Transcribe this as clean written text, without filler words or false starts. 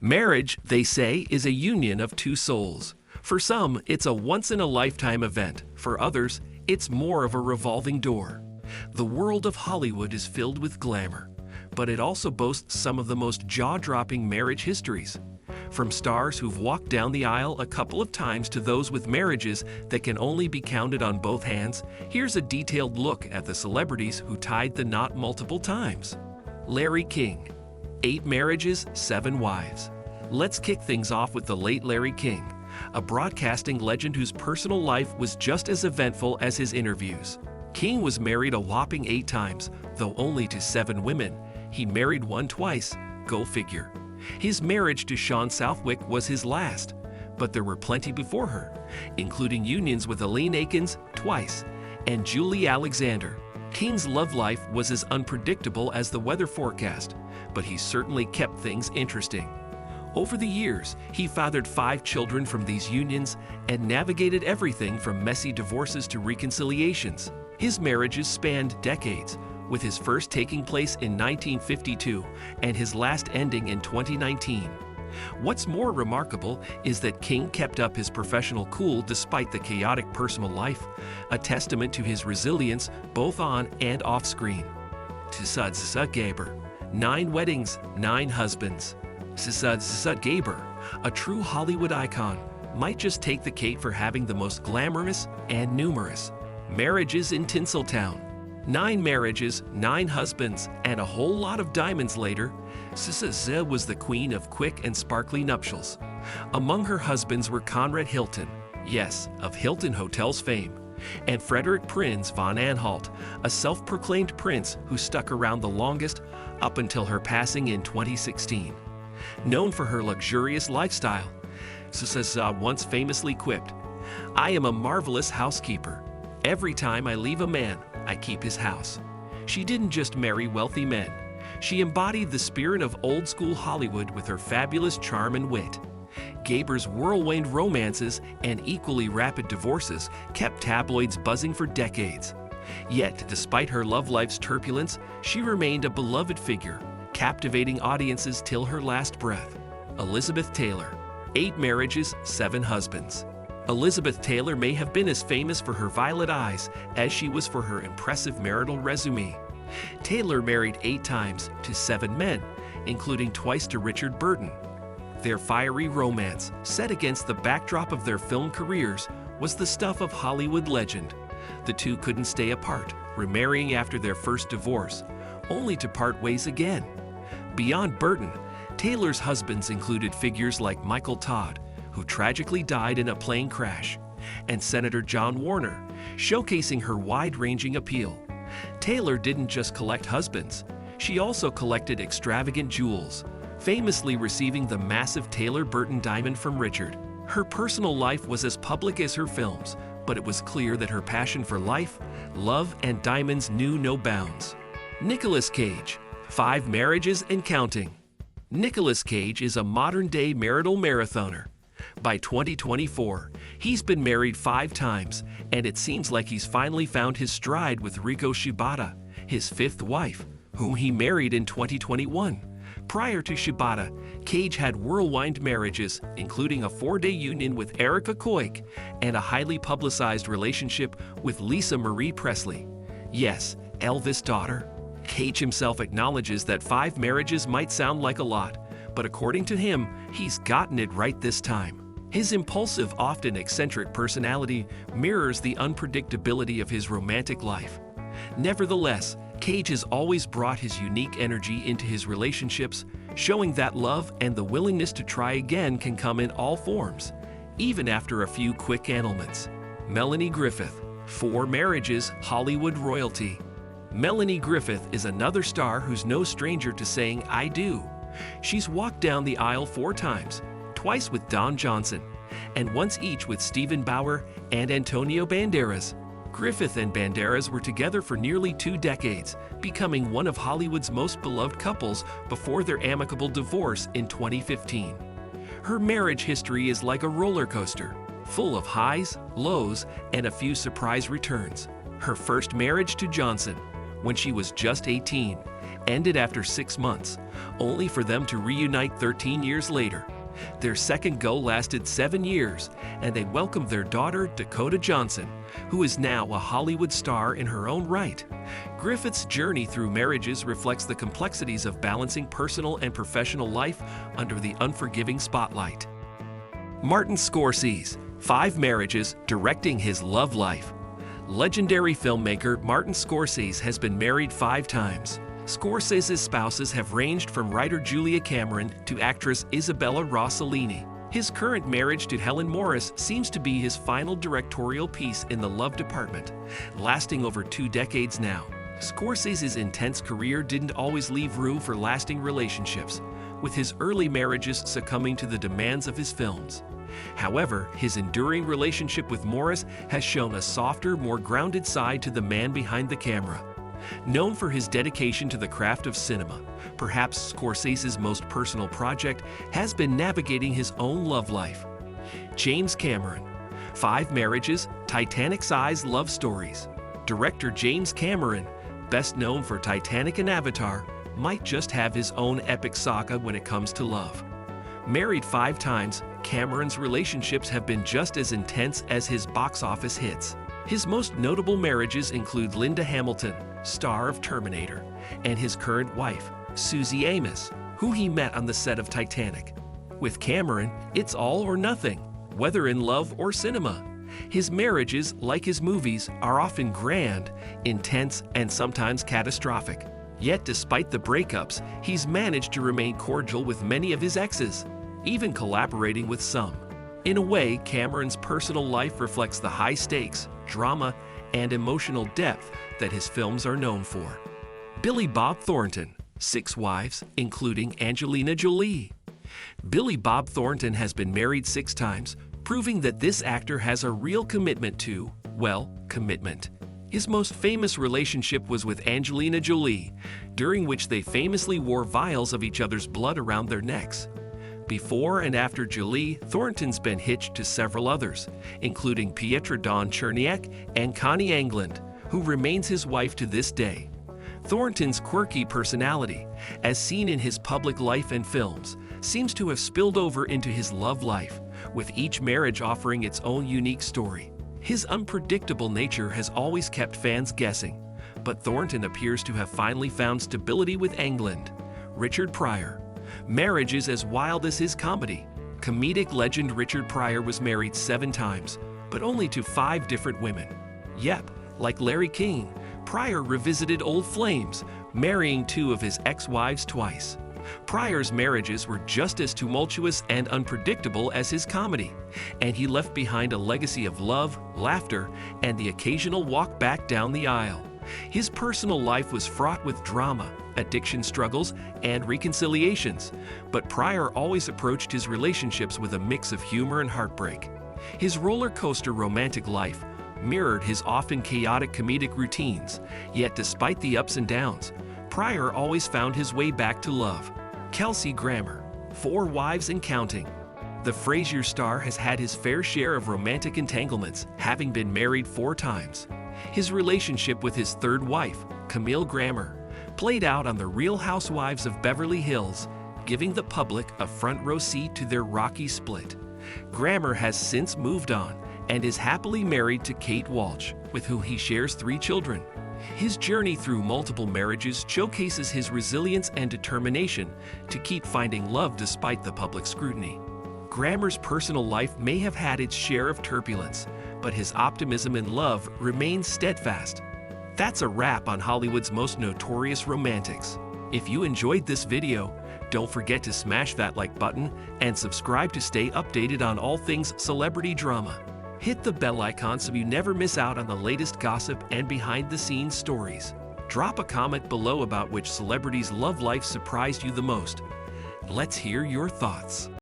Marriage, they say, is a union of two souls. For some, it's a once-in-a-lifetime event. For others, it's more of a revolving door. The world of Hollywood is filled with glamour, but it also boasts some of the most jaw-dropping marriage histories. From stars who've walked down the aisle a couple of times to those with marriages that can only be counted on both hands, here's a detailed look at the celebrities who tied the knot multiple times. Larry King. 8 marriages, 7 wives. Let's kick things off with the late Larry King, a broadcasting legend whose personal life was just as eventful as his interviews. King was married a whopping 8 times, though only to 7 women. He married one twice, go figure. His marriage to Shawn Southwick was his last, but there were plenty before her, including unions with Elaine Akins twice and Julie Alexander. King's love life was as unpredictable as the weather forecast, but he certainly kept things interesting. Over the years, he fathered 5 children from these unions and navigated everything from messy divorces to reconciliations. His marriages spanned decades, with his first taking place in 1952 and his last ending in 2019. What's more remarkable is that King kept up his professional cool despite the chaotic personal life, a testament to his resilience both on and off screen. Fizzled Gaber. 9 weddings, 9 husbands. Fizzled Gaber, a true Hollywood icon, might just take the cake for having the most glamorous and numerous marriages in Tinseltown. 9 marriages, 9 husbands, and a whole lot of diamonds later, Fizzled was the queen of quick and sparkly nuptials. Among her husbands were Conrad Hilton, yes, of Hilton Hotels fame, and Frederick Prinz von Anhalt, a self-proclaimed prince who stuck around the longest up until her passing in 2016. Known for her luxurious lifestyle, Fizzled once famously quipped, "I am a marvelous housekeeper. Every time I leave a man, I keep his house." She didn't just marry wealthy men. She embodied the spirit of old-school Hollywood with her fabulous charm and wit. Gaber's whirlwind romances and equally rapid divorces kept tabloids buzzing for decades. Yet, despite her love life's turbulence, she remained a beloved figure, captivating audiences till her last breath. Elizabeth Taylor. 8 marriages, 7 husbands. Elizabeth Taylor may have been as famous for her violet eyes as she was for her impressive marital resume. Taylor married 8 times to 7 men, including twice to Richard Burton. Their fiery romance, set against the backdrop of their film careers, was the stuff of Hollywood legend. The two couldn't stay apart, remarrying after their first divorce, only to part ways again. Beyond Burton, Taylor's husbands included figures like Michael Todd, who tragically died in a plane crash, and Senator John Warner, showcasing her wide-ranging appeal. Taylor didn't just collect husbands, she also collected extravagant jewels, famously receiving the massive Taylor Burton diamond from Richard. Her personal life was as public as her films, but it was clear that her passion for life, love, and diamonds knew no bounds. Nicolas Cage. 5 marriages and counting. Nicolas Cage is a modern-day marital marathoner. By 2024, he's been married 5 times, and it seems like he's finally found his stride with Riko Shibata, his 5th wife, whom he married in 2021. Prior to Shibata, Cage had whirlwind marriages, including a 4-day union with Erica Koik and a highly publicized relationship with Lisa Marie Presley. Yes, Elvis' daughter. Cage himself acknowledges that 5 marriages might sound like a lot, but according to him, he's gotten it right this time. His impulsive, often eccentric personality mirrors the unpredictability of his romantic life. Nevertheless, Cage has always brought his unique energy into his relationships, showing that love and the willingness to try again can come in all forms, even after a few quick annulments. Melanie Griffith. 4 marriages, Hollywood royalty. Melanie Griffith is another star who's no stranger to saying "I do." She's walked down the aisle 4 times, twice with Don Johnson, and once each with Stephen Bauer and Antonio Banderas. Griffith and Banderas were together for nearly 2 decades, becoming one of Hollywood's most beloved couples before their amicable divorce in 2015. Her marriage history is like a roller coaster, full of highs, lows, and a few surprise returns. Her first marriage to Johnson, when she was just 18, ended after 6 months, only for them to reunite 13 years later. Their second go lasted 7 years, and they welcomed their daughter, Dakota Johnson, who is now a Hollywood star in her own right. Griffith's journey through marriages reflects the complexities of balancing personal and professional life under the unforgiving spotlight. Martin Scorsese, 5 marriages, directing his love life. Legendary filmmaker Martin Scorsese has been married 5 times. Scorsese's spouses have ranged from writer Julia Cameron to actress Isabella Rossellini. His current marriage to Helen Morris seems to be his final directorial piece in the love department, lasting over 2 decades now. Scorsese's intense career didn't always leave room for lasting relationships, with his early marriages succumbing to the demands of his films. However, his enduring relationship with Morris has shown a softer, more grounded side to the man behind the camera. Known for his dedication to the craft of cinema, perhaps Scorsese's most personal project has been navigating his own love life. James Cameron, 5 marriages, Titanic-sized love stories. Director James Cameron, best known for Titanic and Avatar, might just have his own epic saga when it comes to love. Married 5 times, Cameron's relationships have been just as intense as his box office hits. His most notable marriages include Linda Hamilton, star of Terminator, and his current wife, Susie Amos, who he met on the set of Titanic. With Cameron, it's all or nothing, whether in love or cinema. His marriages, like his movies, are often grand, intense, and sometimes catastrophic. Yet despite the breakups, he's managed to remain cordial with many of his exes, even collaborating with some. In a way, Cameron's personal life reflects the high stakes, drama, and emotional depth that his films are known for. Billy Bob Thornton, 6 wives, including Angelina Jolie. Billy Bob Thornton has been married 6 times, proving that this actor has a real commitment to, well, commitment. His most famous relationship was with Angelina Jolie, during which they famously wore vials of each other's blood around their necks. Before and after Jolie, Thornton's been hitched to several others, including Pietra Dawn Cherniak and Connie England, who remains his wife to this day. Thornton's quirky personality, as seen in his public life and films, seems to have spilled over into his love life, with each marriage offering its own unique story. His unpredictable nature has always kept fans guessing, but Thornton appears to have finally found stability with England. Richard Pryor. Marriage is as wild as his comedy. Comedic legend Richard Pryor was married 7 times, but only to 5 different women. Yep, like Larry King, Pryor revisited old flames, marrying 2 of his ex-wives twice. Pryor's marriages were just as tumultuous and unpredictable as his comedy, and he left behind a legacy of love, laughter, and the occasional walk back down the aisle. His personal life was fraught with drama, addiction struggles, and reconciliations, but Pryor always approached his relationships with a mix of humor and heartbreak. His roller coaster romantic life mirrored his often chaotic comedic routines, yet despite the ups and downs, Pryor always found his way back to love. Kelsey Grammer, 4 wives and counting. The Frasier star has had his fair share of romantic entanglements, having been married 4 times. His relationship with his 3rd wife, Camille Grammer, played out on The Real Housewives of Beverly Hills, giving the public a front-row seat to their rocky split. Grammer has since moved on and is happily married to Kate Walsh, with whom he shares 3 children. His journey through multiple marriages showcases his resilience and determination to keep finding love despite the public scrutiny. Grammer's personal life may have had its share of turbulence, but his optimism and love remains steadfast. That's a wrap on Hollywood's most notorious romantics. If you enjoyed this video, don't forget to smash that like button and subscribe to stay updated on all things celebrity drama. Hit the bell icon so you never miss out on the latest gossip and behind-the-scenes stories. Drop a comment below about which celebrity's love life surprised you the most. Let's hear your thoughts.